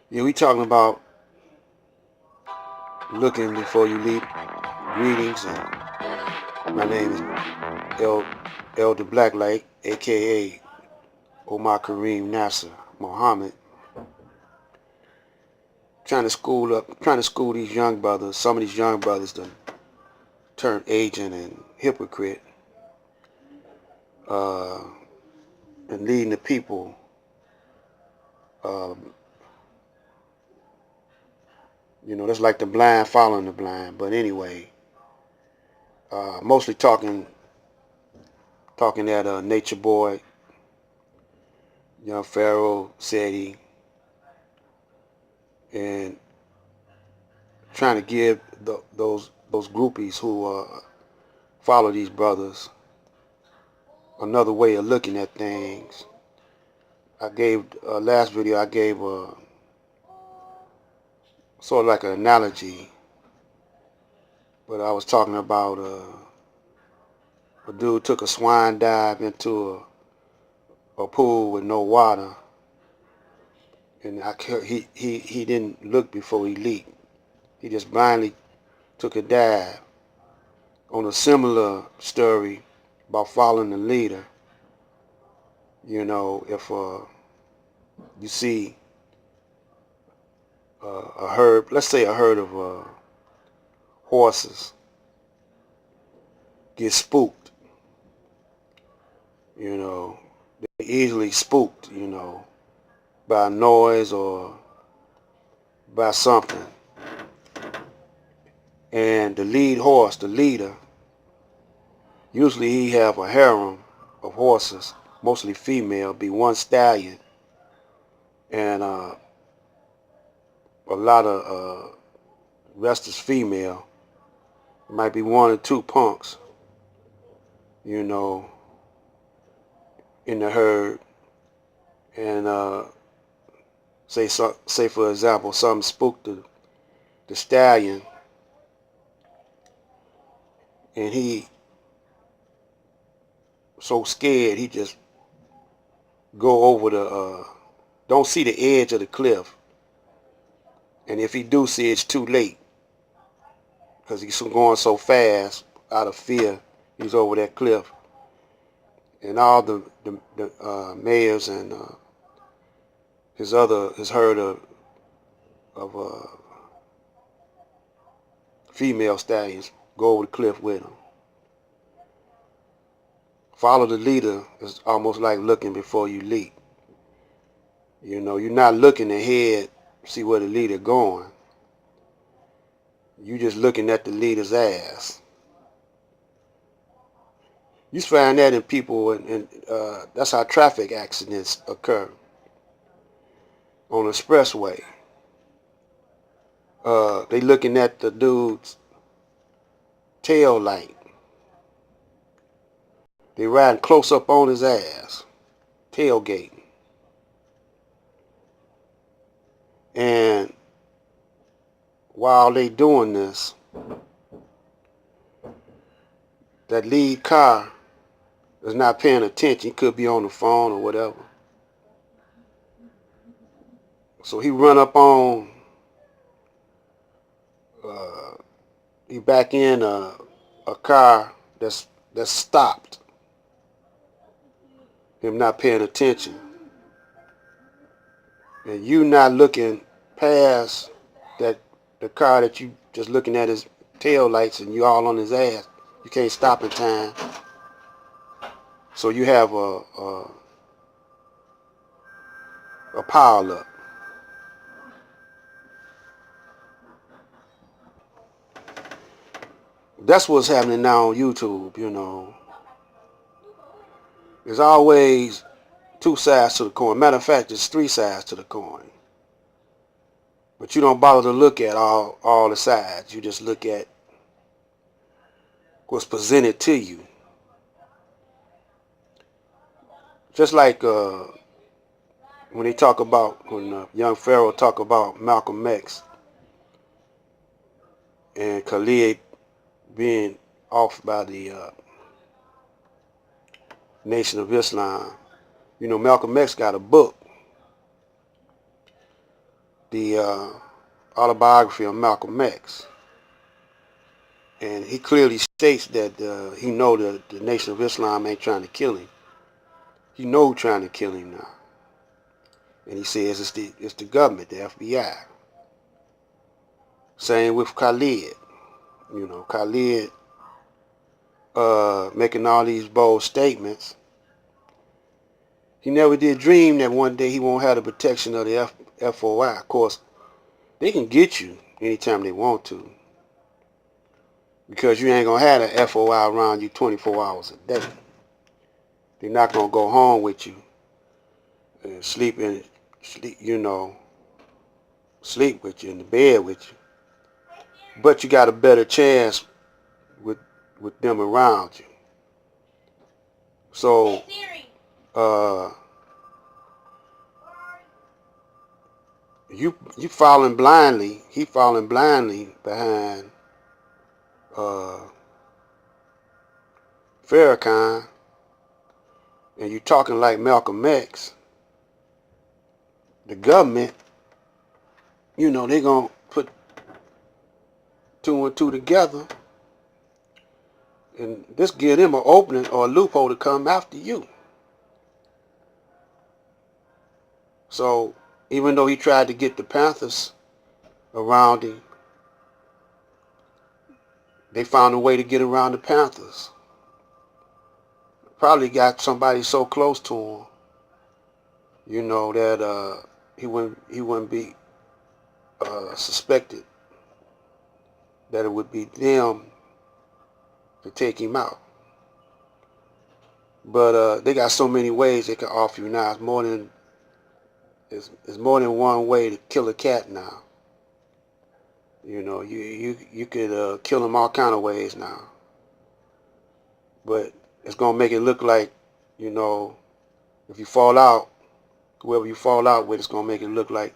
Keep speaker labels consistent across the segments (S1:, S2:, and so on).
S1: Yeah, we talking about looking before you leap. Greetings, and my name is El Elder Blacklight, aka Omar Kareem Nasser Muhammad. Trying to school these young brothers. Some of these young brothers done turned agent and hypocrite, uh, and leading the people. Um, that's like the blind following the blind. But anyway, mostly talking that Nature Boy, young Pharaoh said he, and trying to give those groupies who follow these brothers another way of looking at things. I gave last video. I gave sort of like an analogy, but I was talking about a dude took a swine dive into a pool with no water, and he didn't look before he leaped. He just blindly took a dive. On a similar story about following the leader, if you see a herd, let's say a herd of horses get spooked, they're easily spooked, by a noise or by something. And the lead horse, the leader, usually he have a harem of horses, mostly female, be one stallion, and a lot of rest is female. It might be one or two punks, you know, in the herd, and say for example, something spooked the stallion, and he so scared he just go over the don't see the edge of the cliff, and if he do see, it's too late because he's going so fast out of fear. He's over that cliff, and all the mayors and his herd of female stallions go over the cliff with him. Follow the leader is almost like looking before you leap. You're not looking ahead, see where the leader going. You just looking at the leader's ass. You find that in people, and that's how traffic accidents occur on the expressway. They looking at the dude's tail light. They riding close up on his ass, tailgating. And while they doing this, that lead car is not paying attention. He could be on the phone or whatever. So he run up on, uh, he back in a car that's stopped. Him not paying attention. And you not looking past that the car that you just looking at his tail lights, and you all on his ass. You can't stop in time. So you have a pile up. That's what's happening now on YouTube. There's always two sides to the coin. Matter of fact, there's three sides to the coin. But you don't bother to look at all the sides. You just look at what's presented to you. Just like when young Pharaoh talk about Malcolm X and Khalid being off by the Nation of Islam. Malcolm X got a book the autobiography of Malcolm X, and he clearly states that he know that the Nation of Islam ain't trying to kill him. He know who's trying to kill him now, and he says it's the government, the FBI. Same with Khalid. Khalid making all these bold statements. He never did dream that one day he won't have the protection of the FOI. Of course, they can get you anytime they want to, because you ain't gonna have the FOI around you 24 hours a day. They're not gonna go home with you and sleep with you in the bed with you. But you got a better chance with them around you. So you falling blindly. He falling blindly behind Farrakhan, and you talking like Malcolm X. The government, they gonna put two and two together, and this give them an opening or a loophole to come after you. So even though he tried to get the Panthers around him, they found a way to get around the Panthers. Probably got somebody so close to him, that he wouldn't be suspected that it would be them to take him out. But they got so many ways they can offer you now. It's more than one way to kill a cat now. You could kill them all kind of ways now. But it's gonna make it look like, if you fall out, whoever you fall out with, it's gonna make it look like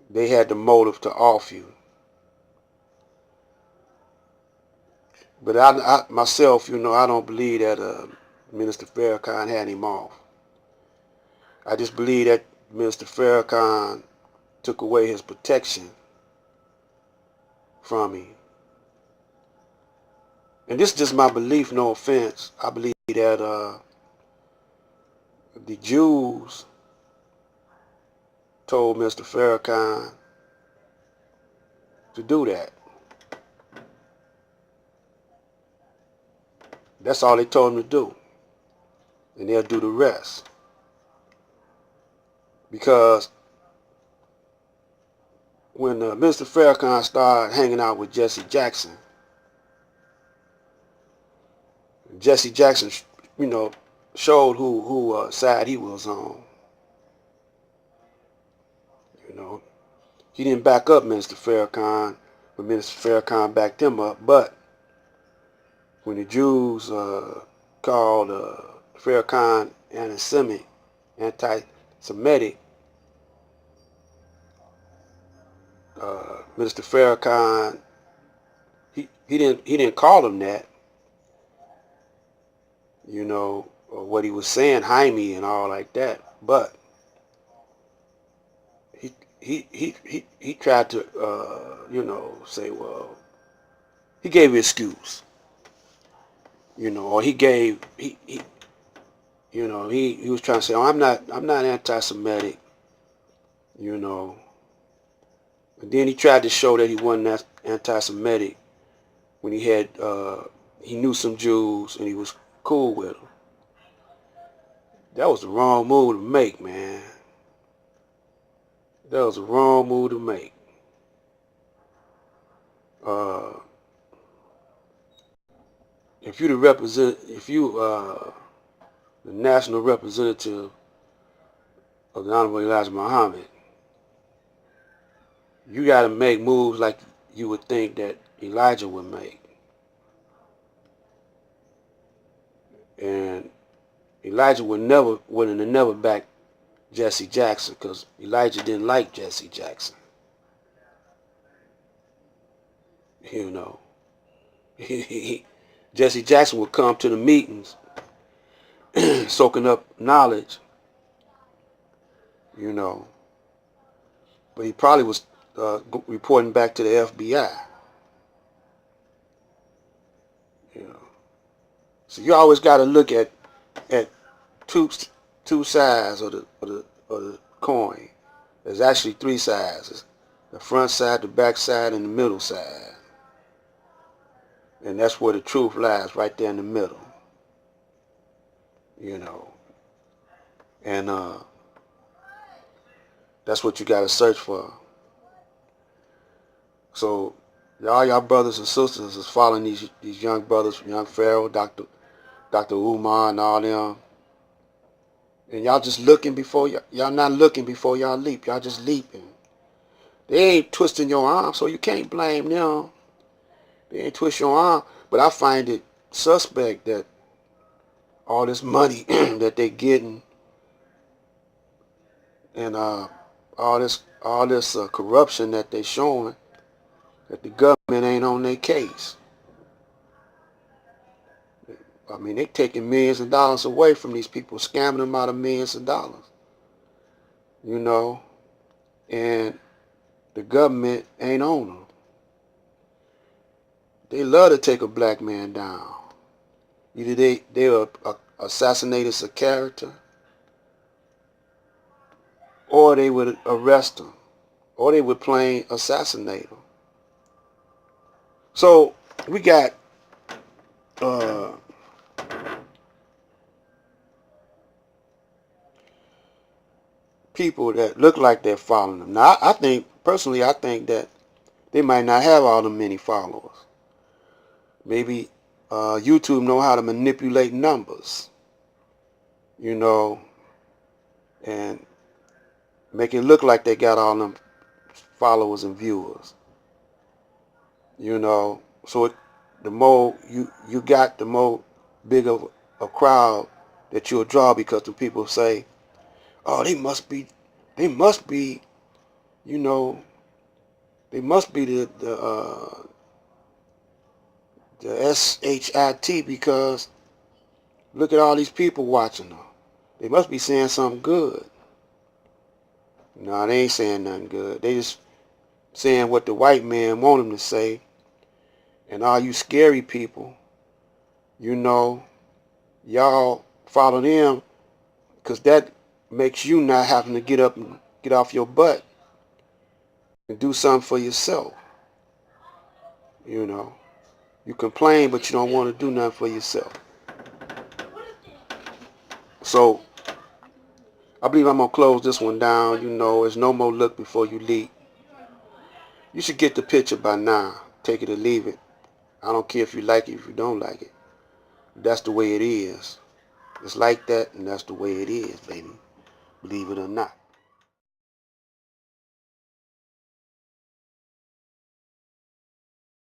S1: they had the motive to off you. But I myself, I don't believe that Minister Farrakhan had him off. I just believe that Minister Farrakhan took away his protection from him. And this is just my belief, no offense. I believe that the Jews told Mr. Farrakhan to do that. That's all they told him to do. And they'll do the rest. Because when Mr. Farrakhan started hanging out with Jesse Jackson, showed who side he was on. He didn't back up Mr. Farrakhan, but Mr. Farrakhan backed him up. But when the Jews called Farrakhan anti-Semitic, Mr. Farrakhan, he didn't call him that, or what he was saying, Jaime and all like that. But he tried to say, well, he gave an excuse, or he was trying to say, oh, I'm not anti-Semitic, and then he tried to show that he wasn't anti-Semitic when he knew some Jews and he was cool with them. That was the wrong move to make, man. That was the wrong move to make. If you the national representative of the Honorable Elijah Muhammad, you got to make moves like you would think that Elijah would make. And Elijah wouldn't have never backed Jesse Jackson, because Elijah didn't like Jesse Jackson. Jesse Jackson would come to the meetings soaking up knowledge, but he probably was reporting back to the FBI. You know, so you always got to look at two sides of the coin. There's actually three sides: the front side, the back side, and the middle side. And that's where the truth lies, right there in the middle. You know, and that's what you got to search for. So all y'all brothers and sisters is following these young brothers, young Pharaoh, Dr. Umar, and all them. And y'all just looking before y'all not looking before y'all leap. Y'all just leaping. They ain't twisting your arm, so you can't blame them. They ain't twist your arm. But I find it suspect that all this money that they getting and all this corruption that they showing, that the government ain't on their case. I mean, they taking millions of dollars away from these people, scamming them out of millions of dollars. You know, and the government ain't on them. They love to take a black man down. Either they assassinated a character, or they would arrest him, or they would plain assassinate him. So we got people that look like they're following them. Now, I think personally, I think that they might not have all the many followers. Maybe YouTube know how to manipulate numbers, you know, and make it look like they got all them followers and viewers, you know. So the more you got, the more big of a crowd that you'll draw, because the people say, oh, they must be, you know, they must be the SHIT, because look at all these people watching them. They must be saying something good. No, they ain't saying nothing good. They just saying what the white man want them to say. And all you scary people, you know, y'all follow them, because that makes you not having to get up and get off your butt and do something for yourself. You know, you complain, but you don't want to do nothing for yourself. So I believe I'm going to close this one down. You know, there's no more look before you leap. You should get the picture by now. Take it or leave it. I don't care if you like it, if you don't like it. That's the way it is. It's like that, and that's the way it is, baby. Believe it or not.